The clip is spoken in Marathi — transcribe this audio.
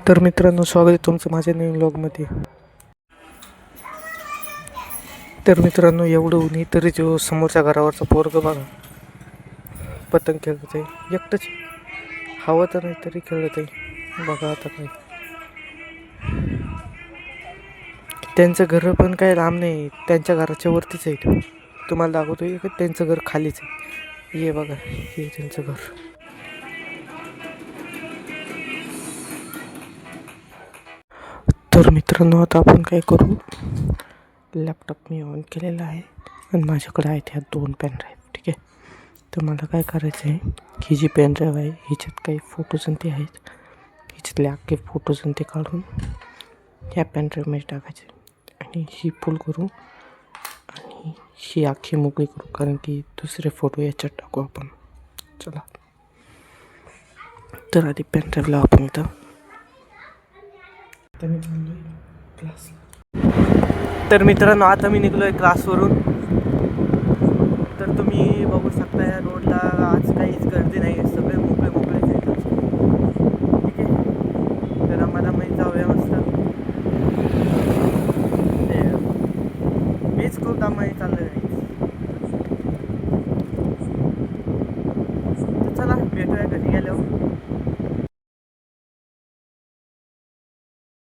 तर मित्रांनो, स्वागत आहे तुमचं माझ्या नवीन व्लॉगमध्ये. तर मित्रांनो, एवढं ऊन तरी जो समोरच्या घरावरचा पोरग बघा पतंग खेळत आहे एकटंच. हवं तर नाही तरी खेळत आहे. बघा आता काय, त्यांचं घर पण काय लांब नाही, त्यांच्या घराच्या वरतीच आहे. तुम्हाला दाखवतोय की त्यांचं घर खालीच आहे. हे बघा, हे त्यांचं घर. तर मित्रांनो, आता आपण काय करू, लॅपटॉप मी ऑन केलेला आहे आणि माझ्याकडे आहेत ह्या 2 पेनड्राईव्ह. ठीक आहे, तर मला काय करायचं आहे, ही जी पेनड्राईव्ह आहे हिच्यात काही फोटोज आणि ते आहेत, हिच्यातले अख्खे फोटोज आणि ते काढून ह्या पेनड्राईव्हमध्ये टाकायचे आणि ही फुल करू आणि ही अख्खी मोकळी करू, कारण की दुसरे फोटो याच्यात टाकू आपण. चला, तर आधी पेनड्राईव्ह लावू आपण इथं. तर मी चाललोय क्लासला. तर मित्रांनो, आता मी निघलो आहे क्लासवरून. तर तुम्ही बघू शकता या रोडला आज काहीच गर्दी नाही आहे, सगळे मोकळे मोकळेच आहेत. ठीक आहे, तर आम्हाला माहीत जाऊया मस्त. मीच खूप कामाही चाललं आहे. तर चला, भेटूया घरी गेल्यावर.